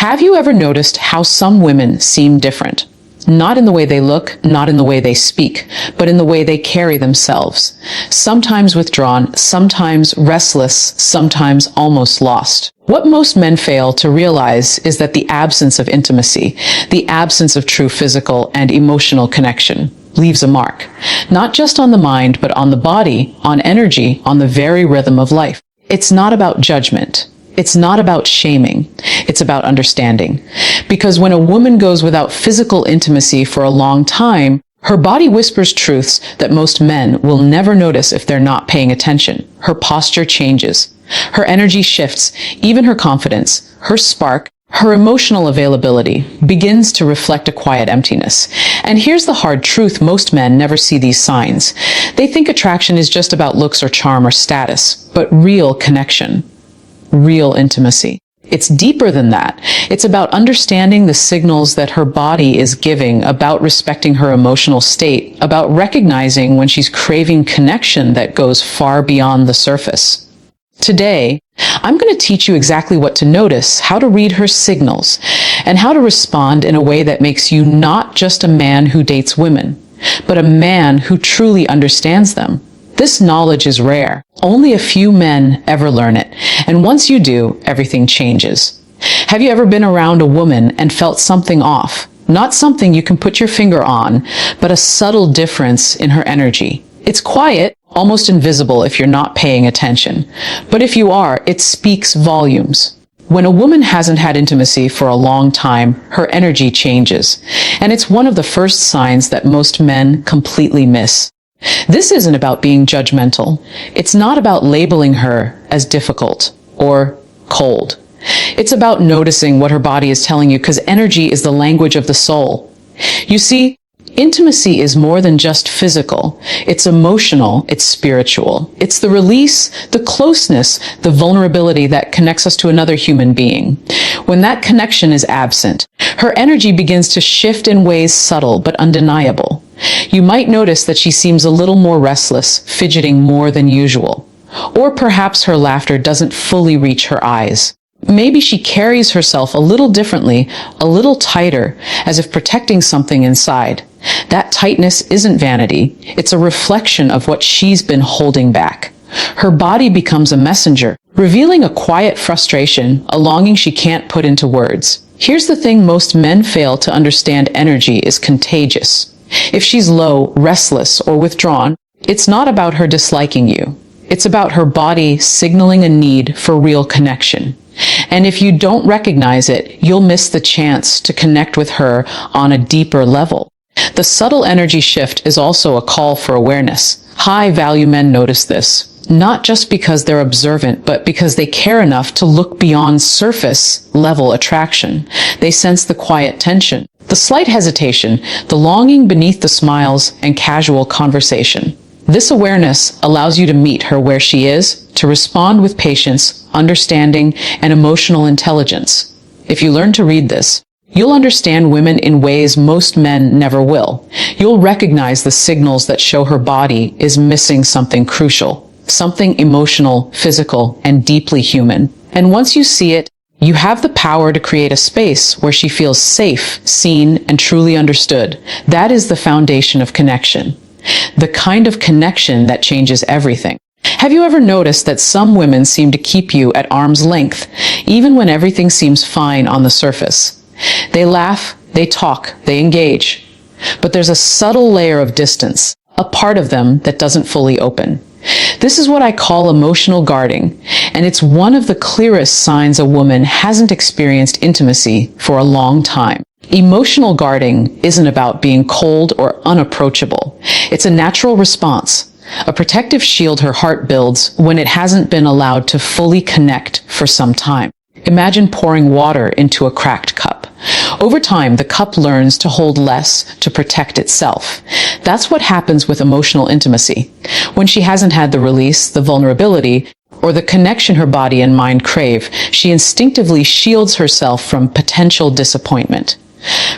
Have you ever noticed how some women seem different? Not in the way they look, not in the way they speak, but in the way they carry themselves. Sometimes withdrawn, sometimes restless, sometimes almost lost. What most men fail to realize is that the absence of intimacy, the absence of true physical and emotional connection, leaves a mark. Not just on the mind, but on the body, on energy, on the very rhythm of life. It's not about judgment. It's not about shaming. It's about understanding. Because when a woman goes without physical intimacy for a long time, her body whispers truths that most men will never notice if they're not paying attention. Her posture changes. Her energy shifts. Even her confidence, her spark, her emotional availability begins to reflect a quiet emptiness. And here's the hard truth: most men never see these signs. They think attraction is just about looks or charm or status, but real connection, real intimacy, it's deeper than that. It's about understanding the signals that her body is giving, about respecting her emotional state, about recognizing when she's craving connection that goes far beyond the surface. Today, I'm going to teach you exactly what to notice, how to read her signals, and how to respond in a way that makes you not just a man who dates women, but a man who truly understands them. This knowledge is rare. Only a few men ever learn it. And once you do, everything changes. Have you ever been around a woman and felt something off? Not something you can put your finger on, but a subtle difference in her energy. It's quiet, almost invisible if you're not paying attention. But if you are, it speaks volumes. When a woman hasn't had intimacy for a long time, her energy changes. And it's one of the first signs that most men completely miss. This isn't about being judgmental. It's not about labeling her as difficult or cold. It's about noticing what her body is telling you, because energy is the language of the soul. You see, intimacy is more than just physical. It's emotional, it's spiritual. It's the release, the closeness, the vulnerability that connects us to another human being. When that connection is absent, her energy begins to shift in ways subtle but undeniable. You might notice that she seems a little more restless, fidgeting more than usual. Or perhaps her laughter doesn't fully reach her eyes. Maybe she carries herself a little differently, a little tighter, as if protecting something inside. That tightness isn't vanity. It's a reflection of what she's been holding back. Her body becomes a messenger, revealing a quiet frustration, a longing she can't put into words. Here's the thing: most men fail to understand: energy is contagious. If she's low, restless, or withdrawn, it's not about her disliking you. It's about her body signaling a need for real connection. And if you don't recognize it, you'll miss the chance to connect with her on a deeper level. The subtle energy shift is also a call for awareness. High-value men notice this, not just because they're observant, but because they care enough to look beyond surface-level attraction. They sense the quiet tension, the slight hesitation, the longing beneath the smiles and casual conversation. This awareness allows you to meet her where she is, to respond with patience, understanding, and emotional intelligence. If you learn to read this, you'll understand women in ways most men never will. You'll recognize the signals that show her body is missing something crucial, something emotional, physical, and deeply human. And once you see it, you have the power to create a space where she feels safe, seen, and truly understood. That is the foundation of connection. The kind of connection that changes everything. Have you ever noticed that some women seem to keep you at arm's length, even when everything seems fine on the surface? They laugh, they talk, they engage. But there's a subtle layer of distance, a part of them that doesn't fully open. This is what I call emotional guarding, and it's one of the clearest signs a woman hasn't experienced intimacy for a long time. Emotional guarding isn't about being cold or unapproachable. It's a natural response, a protective shield her heart builds when it hasn't been allowed to fully connect for some time. Imagine pouring water into a cracked cup. Over time, the cup learns to hold less to protect itself. That's what happens with emotional intimacy. When she hasn't had the release, the vulnerability, or the connection her body and mind crave, she instinctively shields herself from potential disappointment.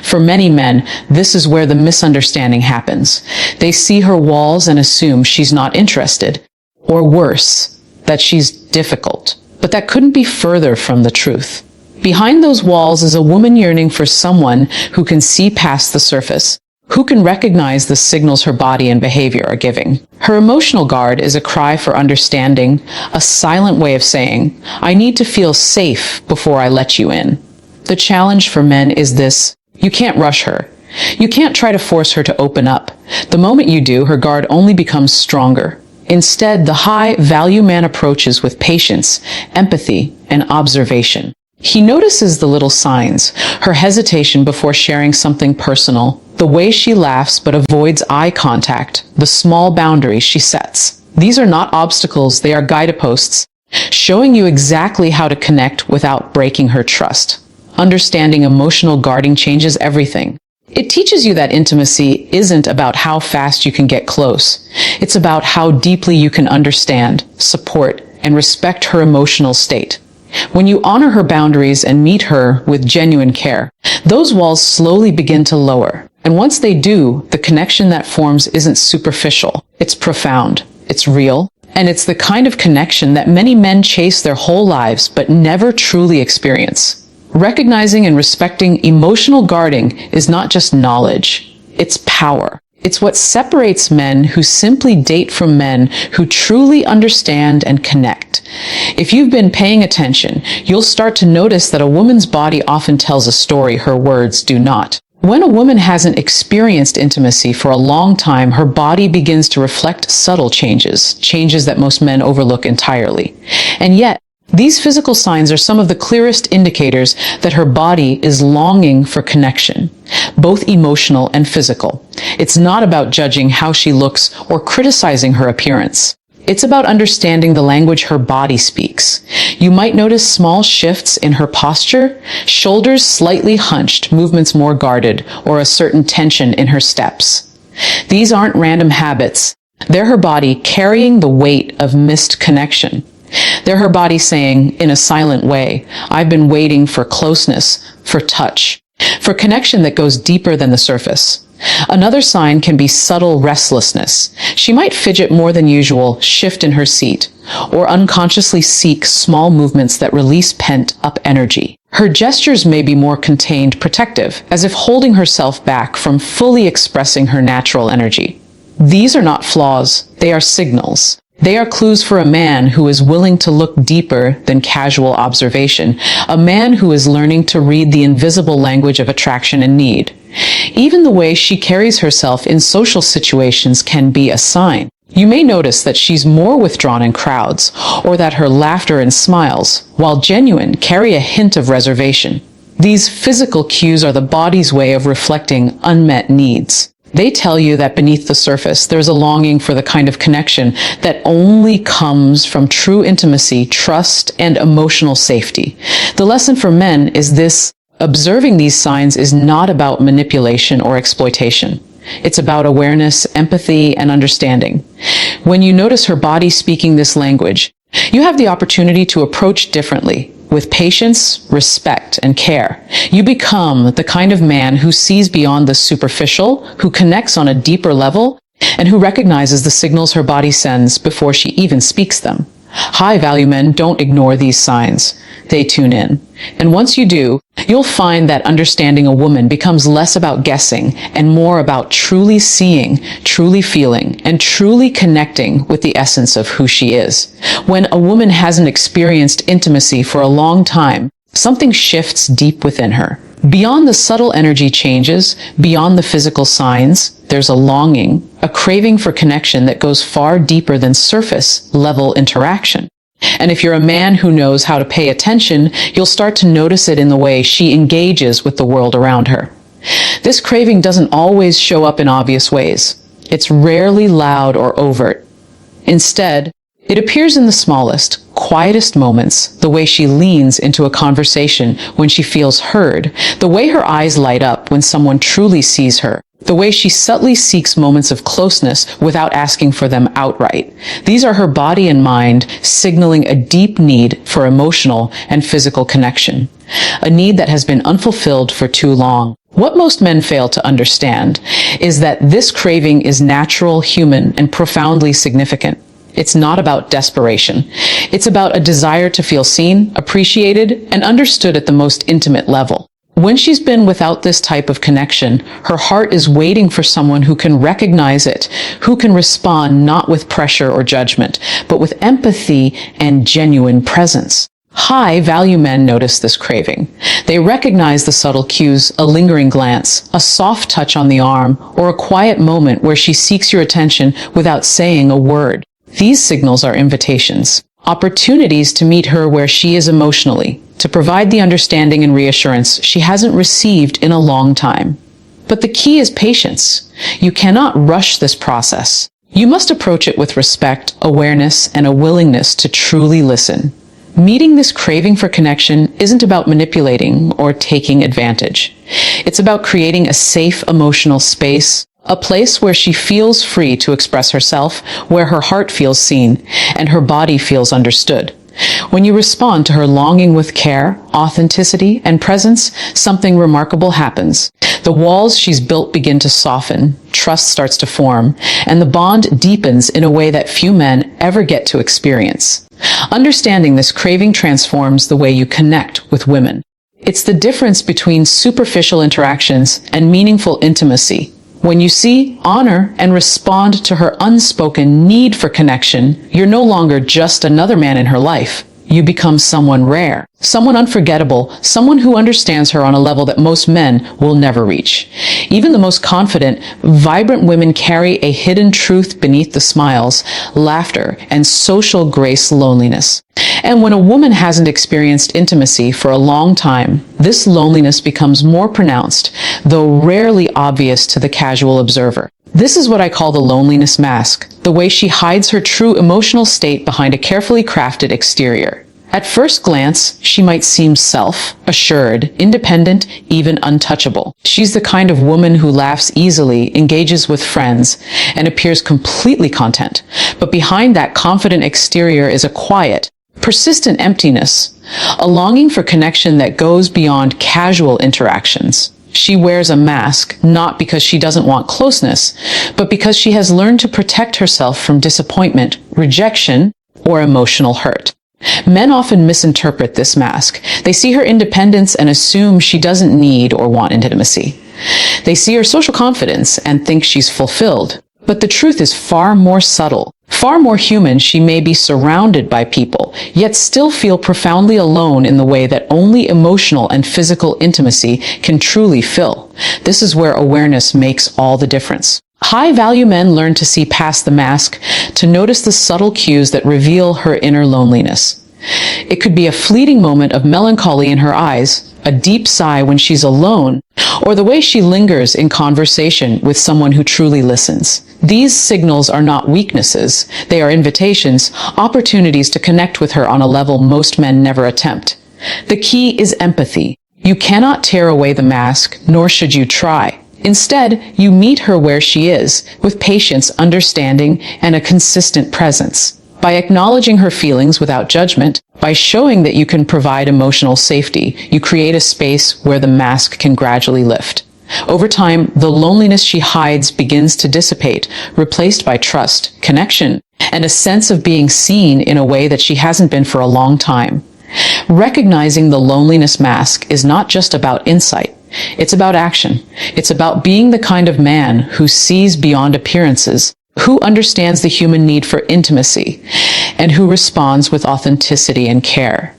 For many men, this is where the misunderstanding happens. They see her walls and assume she's not interested, or worse, that she's difficult. But that couldn't be further from the truth. Behind those walls is a woman yearning for someone who can see past the surface, who can recognize the signals her body and behavior are giving. Her emotional guard is a cry for understanding, a silent way of saying, I need to feel safe before I let you in. The challenge for men is this: you can't rush her. You can't try to force her to open up. The moment you do, her guard only becomes stronger. Instead, the high-value man approaches with patience, empathy, and observation. He notices the little signs, her hesitation before sharing something personal, the way she laughs but avoids eye contact, the small boundaries she sets. These are not obstacles, they are guideposts, showing you exactly how to connect without breaking her trust. Understanding emotional guarding changes everything. It teaches you that intimacy isn't about how fast you can get close. It's about how deeply you can understand, support, and respect her emotional state. When you honor her boundaries and meet her with genuine care, those walls slowly begin to lower. And once they do, the connection that forms isn't superficial. It's profound. It's real. And it's the kind of connection that many men chase their whole lives but never truly experience. Recognizing and respecting emotional guarding is not just knowledge, it's power. It's what separates men who simply date from men who truly understand and connect. If you've been paying attention, you'll start to notice that a woman's body often tells a story her words do not. When a woman hasn't experienced intimacy for a long time, her body begins to reflect subtle changes that most men overlook entirely. And yet, these physical signs are some of the clearest indicators that her body is longing for connection, both emotional and physical. It's not about judging how she looks or criticizing her appearance. It's about understanding the language her body speaks. You might notice small shifts in her posture, shoulders slightly hunched, movements more guarded, or a certain tension in her steps. These aren't random habits. They're her body carrying the weight of missed connection. They're her body saying, in a silent way, I've been waiting for closeness, for touch, for connection that goes deeper than the surface. Another sign can be subtle restlessness. She might fidget more than usual, shift in her seat, or unconsciously seek small movements that release pent-up energy. Her gestures may be more contained, protective, as if holding herself back from fully expressing her natural energy. These are not flaws, they are signals. They are clues for a man who is willing to look deeper than casual observation, a man who is learning to read the invisible language of attraction and need. Even the way she carries herself in social situations can be a sign. You may notice that she's more withdrawn in crowds, or that her laughter and smiles, while genuine, carry a hint of reservation. These physical cues are the body's way of reflecting unmet needs. They tell you that beneath the surface, there's a longing for the kind of connection that only comes from true intimacy, trust, and emotional safety. The lesson for men is this: observing these signs is not about manipulation or exploitation. It's about awareness, empathy, and understanding. When you notice her body speaking this language, you have the opportunity to approach differently, with patience, respect, and care. You become the kind of man who sees beyond the superficial, who connects on a deeper level, and who recognizes the signals her body sends before she even speaks them. High-value men don't ignore these signs. They tune in. And once you do, you'll find that understanding a woman becomes less about guessing and more about truly seeing, truly feeling, and truly connecting with the essence of who she is. When a woman hasn't experienced intimacy for a long time, something shifts deep within her. Beyond the subtle energy changes, beyond the physical signs, there's a longing, a craving for connection that goes far deeper than surface-level interaction. And if you're a man who knows how to pay attention, you'll start to notice it in the way she engages with the world around her. This craving doesn't always show up in obvious ways. It's rarely loud or overt. Instead, it appears in the smallest, quietest moments, the way she leans into a conversation when she feels heard, the way her eyes light up when someone truly sees her, the way she subtly seeks moments of closeness without asking for them outright. These are her body and mind signaling a deep need for emotional and physical connection, a need that has been unfulfilled for too long. What most men fail to understand is that this craving is natural, human, and profoundly significant. It's not about desperation. It's about a desire to feel seen, appreciated, and understood at the most intimate level. When she's been without this type of connection, her heart is waiting for someone who can recognize it, who can respond not with pressure or judgment, but with empathy and genuine presence. High-value men notice this craving. They recognize the subtle cues, a lingering glance, a soft touch on the arm, or a quiet moment where she seeks your attention without saying a word. These signals are invitations, opportunities to meet her where she is emotionally, to provide the understanding and reassurance she hasn't received in a long time. But the key is patience. You cannot rush this process. You must approach it with respect, awareness, and a willingness to truly listen. Meeting this craving for connection isn't about manipulating or taking advantage. It's about creating a safe emotional space, a place where she feels free to express herself, where her heart feels seen, and her body feels understood. When you respond to her longing with care, authenticity, and presence, something remarkable happens. The walls she's built begin to soften, trust starts to form, and the bond deepens in a way that few men ever get to experience. Understanding this craving transforms the way you connect with women. It's the difference between superficial interactions and meaningful intimacy. When you see, honor, and respond to her unspoken need for connection, you're no longer just another man in her life. You become someone rare, someone unforgettable, someone who understands her on a level that most men will never reach. Even the most confident, vibrant women carry a hidden truth beneath the smiles, laughter, and social grace loneliness. And when a woman hasn't experienced intimacy for a long time, this loneliness becomes more pronounced, though rarely obvious to the casual observer. This is what I call the loneliness mask, the way she hides her true emotional state behind a carefully crafted exterior. At first glance, she might seem self-assured, independent, even untouchable. She's the kind of woman who laughs easily, engages with friends, and appears completely content. But behind that confident exterior is a quiet, persistent emptiness, a longing for connection that goes beyond casual interactions. She wears a mask, not because she doesn't want closeness, but because she has learned to protect herself from disappointment, rejection, or emotional hurt. Men often misinterpret this mask. They see her independence and assume she doesn't need or want intimacy. They see her social confidence and think she's fulfilled. But the truth is far more subtle. Far more human. She may be surrounded by people, yet still feel profoundly alone in the way that only emotional and physical intimacy can truly fill. This is where awareness makes all the difference. High-value men learn to see past the mask, to notice the subtle cues that reveal her inner loneliness. It could be a fleeting moment of melancholy in her eyes, a deep sigh when she's alone, or the way she lingers in conversation with someone who truly listens. These signals are not weaknesses. They are invitations, opportunities to connect with her on a level most men never attempt. The key is empathy. You cannot tear away the mask, nor should you try. Instead, you meet her where she is, with patience, understanding, and a consistent presence. By acknowledging her feelings without judgment, by showing that you can provide emotional safety, you create a space where the mask can gradually lift. Over time, the loneliness she hides begins to dissipate, replaced by trust, connection, and a sense of being seen in a way that she hasn't been for a long time. Recognizing the loneliness mask is not just about insight. It's about action. It's about being the kind of man who sees beyond appearances, who understands the human need for intimacy, and who responds with authenticity and care.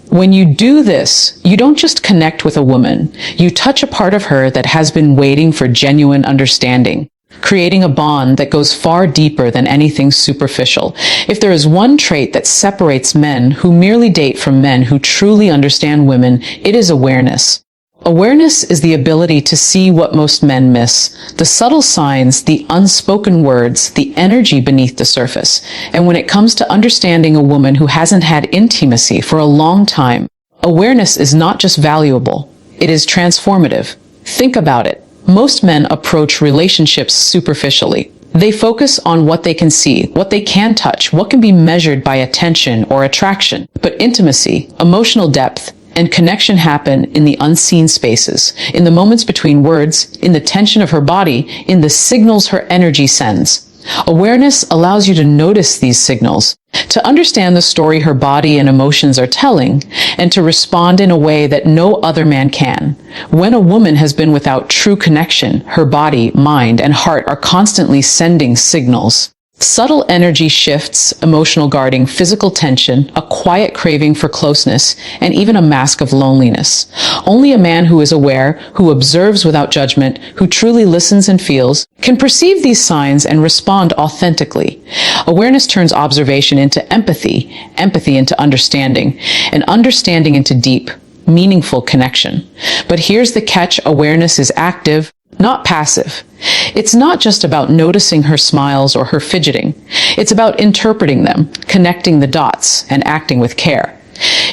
When you do this, you don't just connect with a woman, you touch a part of her that has been waiting for genuine understanding, creating a bond that goes far deeper than anything superficial. If there is one trait that separates men who merely date from men who truly understand women, it is awareness. Awareness is the ability to see what most men miss, the subtle signs, the unspoken words, the energy beneath the surface. And when it comes to understanding a woman who hasn't had intimacy for a long time, awareness is not just valuable, it is transformative. Think about it. Most men approach relationships superficially. They focus on what they can see, what they can touch, what can be measured by attention or attraction. But intimacy, emotional depth, and connection happen in the unseen spaces, in the moments between words, in the tension of her body, in the signals her energy sends. Awareness allows you to notice these signals, to understand the story her body and emotions are telling, and to respond in a way that no other man can. When a woman has been without true connection, her body, mind, and heart are constantly sending signals. Subtle energy shifts, emotional guarding, physical tension, a quiet craving for closeness, and even a mask of loneliness. Only a man who is aware, who observes without judgment, who truly listens and feels, can perceive these signs and respond authentically. Awareness turns observation into empathy, empathy into understanding, and understanding into deep, meaningful connection. But here's the catch: awareness is active, not passive. It's not just about noticing her smiles or her fidgeting. It's about interpreting them, connecting the dots, and acting with care.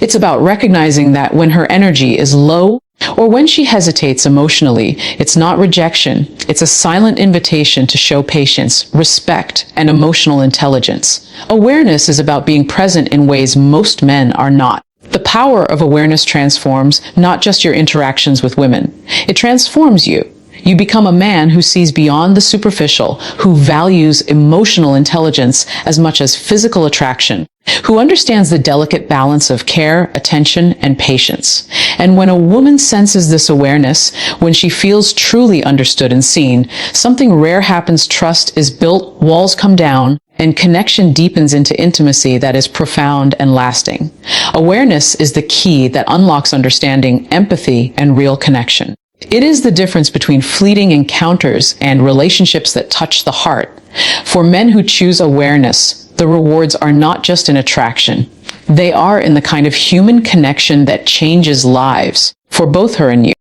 It's about recognizing that when her energy is low or when she hesitates emotionally, it's not rejection. It's a silent invitation to show patience, respect, and emotional intelligence. Awareness is about being present in ways most men are not. The power of awareness transforms not just your interactions with women. It transforms you. You become a man who sees beyond the superficial, who values emotional intelligence as much as physical attraction, who understands the delicate balance of care, attention, and patience. And when a woman senses this awareness, when she feels truly understood and seen, something rare happens. Trust is built, walls come down, and connection deepens into intimacy that is profound and lasting. Awareness is the key that unlocks understanding, empathy, and real connection. It is the difference between fleeting encounters and relationships that touch the heart. For men who choose awareness, the rewards are not just in attraction. They are in the kind of human connection that changes lives, for both her and you.